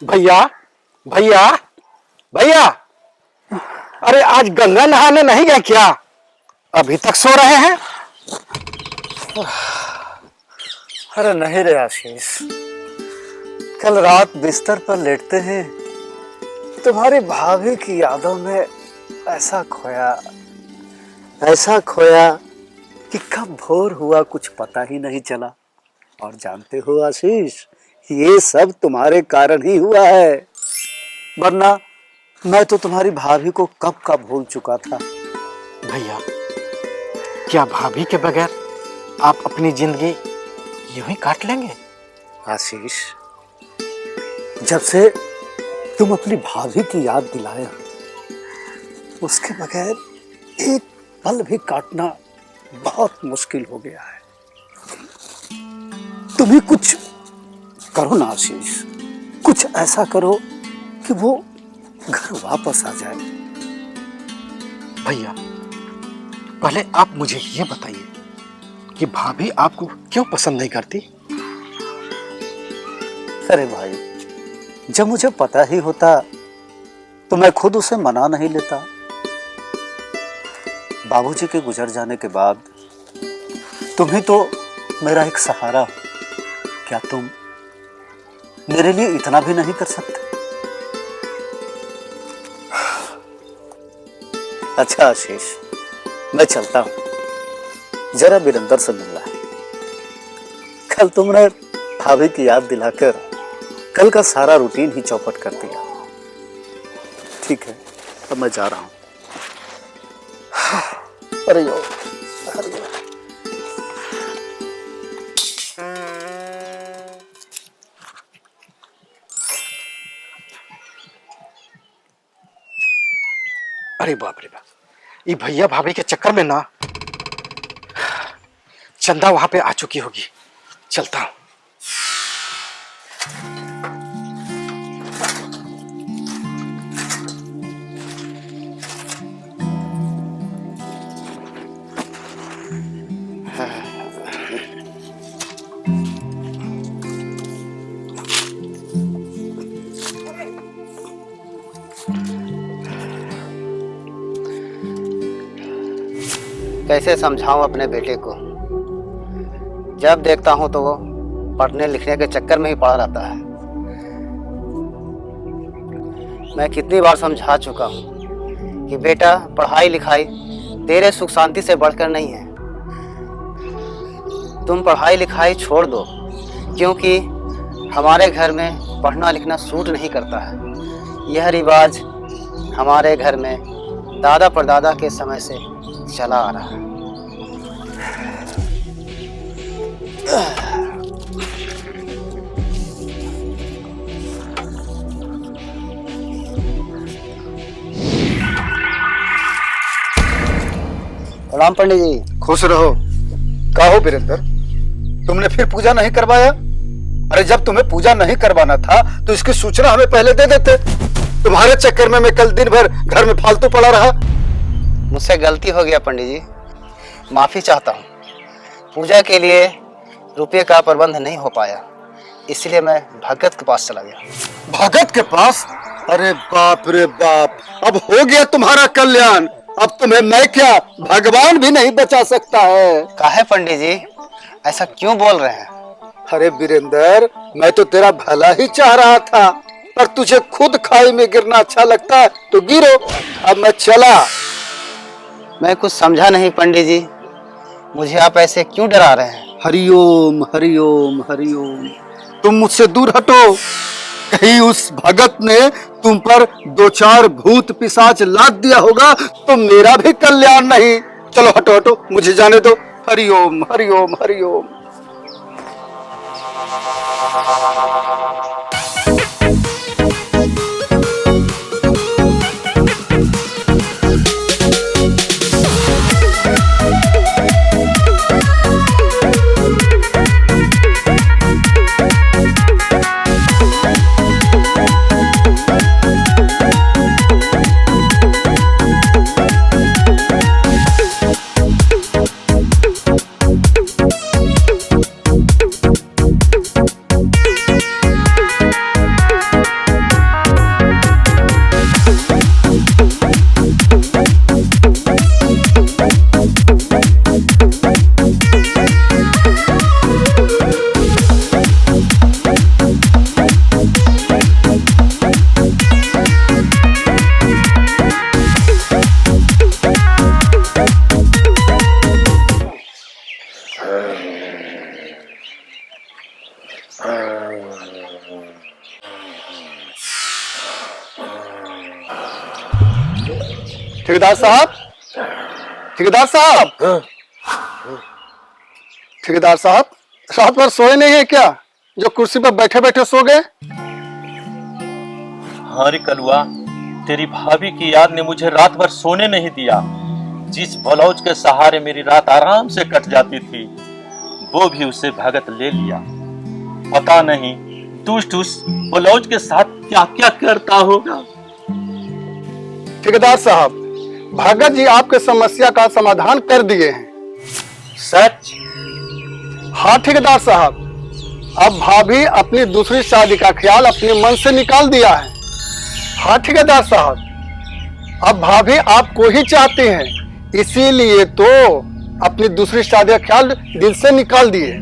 भैया भैया भैया, अरे आज गंगा नहाने नहीं गए क्या? अभी तक सो रहे हैं? अरे नहीं रे आशीष, कल रात बिस्तर पर लेटते हैं तुम्हारी भाभी की यादों में ऐसा खोया कि कब भोर हुआ कुछ पता ही नहीं चला। और जानते हो आशीष, ये सब तुम्हारे कारण ही हुआ है, वरना मैं तो तुम्हारी भाभी को कब का भूल चुका था। भैया, क्या भाभी के बगैर आप अपनी जिंदगी यूं ही काट लेंगे? आशीष, जब से तुम अपनी भाभी की याद दिलाए हो, उसके बगैर एक पल भी काटना बहुत मुश्किल हो गया है। तुम ही कुछ करो ना आशीष, कुछ ऐसा करो कि वो घर वापस आ जाए। भैया, पहले आप मुझे ये बताइए कि भाभी आपको क्यों पसंद नहीं करती? अरे भाई, जब मुझे पता ही होता तो मैं खुद उसे मना नहीं लेता। बाबूजी के गुजर जाने के बाद तुम ही तो मेरा एक सहारा हो। क्या तुम मेरे लिए इतना भी नहीं कर सकते? अच्छा आशीष, मैं चलता हूं, जरा वीरेंद्र से मिलना है। कल तुमने भाभी की याद दिलाकर कल का सारा रूटीन ही चौपट कर दिया। ठीक है, अब मैं जा रहा हूं। अरे अरे बाप रे बाप, ये भैया भाभी के चक्कर में ना चंदा वहां पे आ चुकी होगी। चलता हूं। कैसे समझाऊं अपने बेटे को? जब देखता हूं तो वो पढ़ने लिखने के चक्कर में ही पड़ा रहता है। मैं कितनी बार समझा चुका हूं कि बेटा, पढ़ाई लिखाई तेरे सुख शांति से बढ़कर नहीं है। तुम पढ़ाई लिखाई छोड़ दो, क्योंकि हमारे घर में पढ़ना लिखना सूट नहीं करता है। यह रिवाज हमारे घर में दादा परदादा के समय से चला आ रहा है। प्रणाम पंडित जी। खुश रहो। का हो वीरेंद्र, तुमने फिर पूजा नहीं करवाया? अरे जब तुम्हें पूजा नहीं करवाना था तो इसकी सूचना हमें पहले दे देते। तुम्हारे चक्कर में मैं कल दिन भर घर में फालतू पड़ा रहा। मुझसे गलती हो गया पंडित जी, माफी चाहता हूँ। पूजा के लिए रुपये का प्रबंध नहीं हो पाया, इसलिए मैं भगत के पास चला गया। भगत के पास? अरे बाप रे बाप, अब हो गया तुम्हारा कल्याण। अब तुम्हें मैं क्या, भगवान भी नहीं बचा सकता है। काहे पंडित जी, ऐसा क्यों बोल रहे हैं? अरे वीरेंद्र, मैं तो तेरा भला ही चाह रहा था, पर तुझे खुद खाई में गिरना अच्छा लगता है तो गिरो। अब मैं चला। मैं कुछ समझा नहीं पंडित जी, मुझे आप ऐसे क्यों डरा रहे हैं? हरिओम हरिओम हरिओम। तुम मुझसे दूर हटो। कहीं उस भगत ने तुम पर दो चार भूत पिशाच लाद दिया होगा तो मेरा भी कल्याण नहीं। चलो हटो हटो, मुझे जाने दो। हरिओम हरिओम हरिओम। ठेकेदार साहब, ठेकेदार साहब, ठेकेदार साहब, रात भर सोए नहीं है क्या, जो कुर्सी पर बैठे बैठे सो गए? हाँ रे कलुआ, तेरी भाभी की याद ने मुझे रात भर सोने नहीं दिया। जिस ब्लाउज के सहारे मेरी रात आराम से कट जाती थी, वो भी उसे भगत ले लिया। पता नहीं दुष्ट उस ब्लाउज के साथ क्या क्या करता होगा। ठेकेदार साहब, भगत जी आपके समस्या का समाधान कर दिए हैं। सच? हाँ ठेकेदार साहब, अब भाभी अपनी दूसरी शादी का ख्याल अपने मन से निकाल दिया है। हाँ ठेकेदार साहब, अब भाभी आपको ही चाहती हैं, इसीलिए तो अपनी दूसरी शादी का ख्याल दिल से निकाल दिए।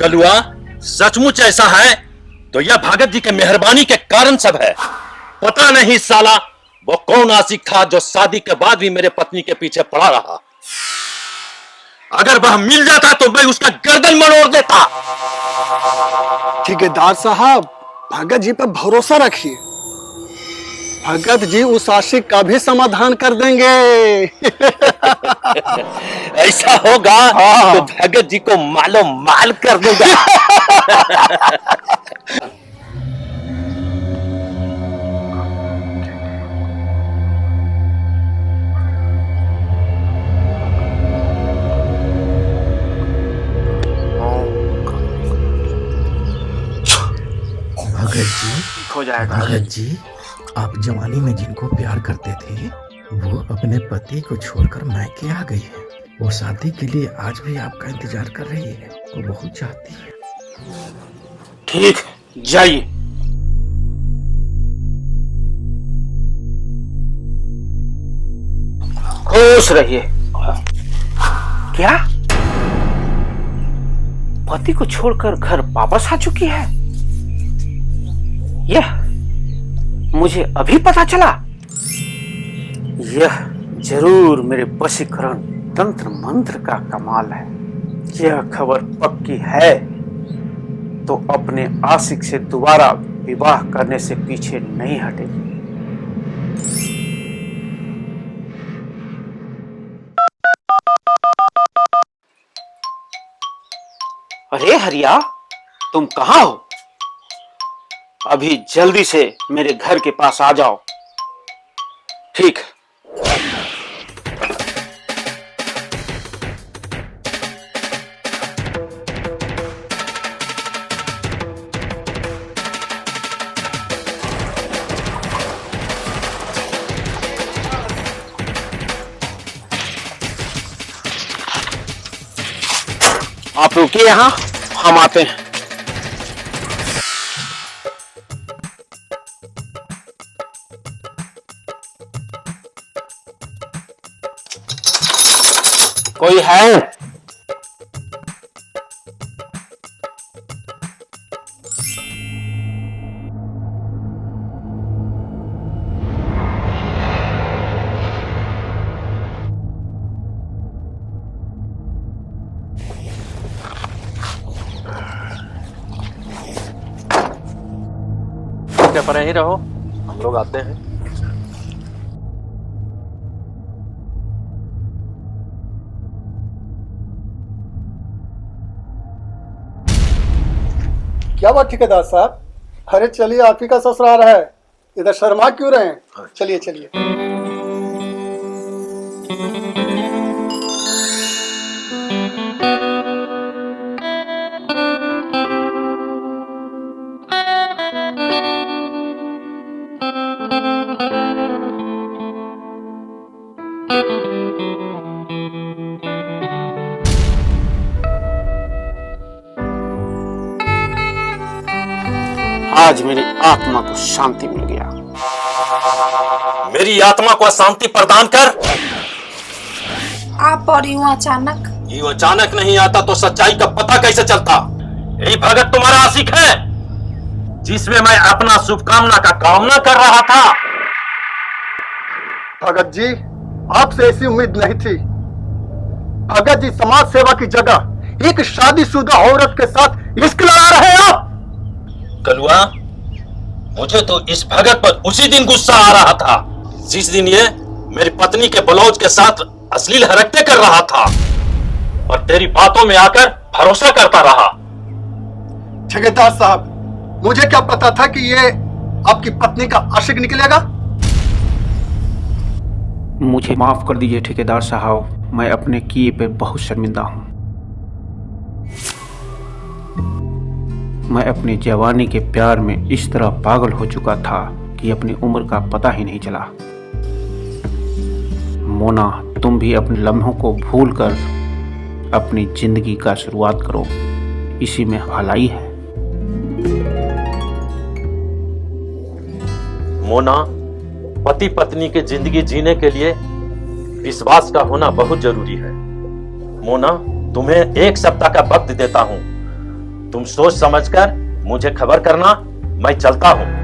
कलुआ, सचमुच ऐसा है तो यह भगत जी के मेहरबानी के कारण सब है। पता नहीं साला वो कौन आशिक था जो शादी के बाद भी मेरे पत्नी के पीछे पड़ा रहा। अगर वह मिल जाता तो मैं उसका गर्दन मरोड़ देता। ठेकेदार साहब, भगत जी पर भरोसा रखिए, भगत जी उस आशिक का भी समाधान कर देंगे। ऐसा होगा हाँ। तो भगत जी को मालो माल कर दूंगा। भगत जी, आप जवानी में जिनको प्यार करते थे वो अपने पति को छोड़कर मायके आ गई है। वो शादी के लिए आज भी आपका इंतजार कर रही है, वो बहुत चाहती है। ठीक, जाइए। खुश रहिए। क्या पति को छोड़कर घर वापस आ चुकी है? यह मुझे अभी पता चला। यह जरूर मेरे वशीकरण तंत्र मंत्र का कमाल है। यह खबर पक्की है तो अपने आशिक से दोबारा विवाह करने से पीछे नहीं हटेगी। अरे हरिया, तुम कहां हो? अभी जल्दी से मेरे घर के पास आ जाओ। ठीक। आप रुकिए यहां, हम आते हैं। कोई है? क्या पर यहीं रहो, हम लोग आते हैं। क्या बात ठेकेदार साहब? अरे चलिए, आप ही का ससुराल है, इधर शर्मा क्यों रहे हैं? चलिए चलिए। आज मेरी आत्मा को शांति मिल गया। मेरी आत्मा को शांति प्रदान कर। आप और यूं अचानक? ये अचानक नहीं आता तो सच्चाई का पता कैसे चलता? यही भगत तुम्हारा आशिक है जिसमें मैं अपना शुभकामना का कामना कर रहा था। भगत जी, आपसे ऐसी उम्मीद नहीं थी। भगत जी, समाज सेवा की जगह एक शादीशुदा औरत के साथ इश्क लड़ा रहे हैं आप। कलुआ, मुझे तो इस भगत पर उसी दिन गुस्सा आ रहा था जिस दिन ये मेरी पत्नी के ब्लाउज के साथ अश्लील हरकतें कर रहा था और तेरी बातों में आकर भरोसा करता रहा। ठेकेदार साहब, मुझे क्या पता था कि ये आपकी पत्नी का आशिक निकलेगा। मुझे माफ कर दीजिए ठेकेदार साहब, मैं अपने किए पे बहुत शर्मिंदा हूं। मैं अपनी जवानी के प्यार में इस तरह पागल हो चुका था कि अपनी उम्र का पता ही नहीं चला। मोना, तुम भी अपने लम्हों को भूलकर अपनी जिंदगी का शुरुआत करो, इसी में भलाई है। मोना, पति पत्नी की जिंदगी जीने के लिए विश्वास का होना बहुत जरूरी है। मोना, तुम्हें 1 सप्ताह का वक्त देता हूं, तुम सोच समझकर मुझे खबर करना। मैं चलता हूं।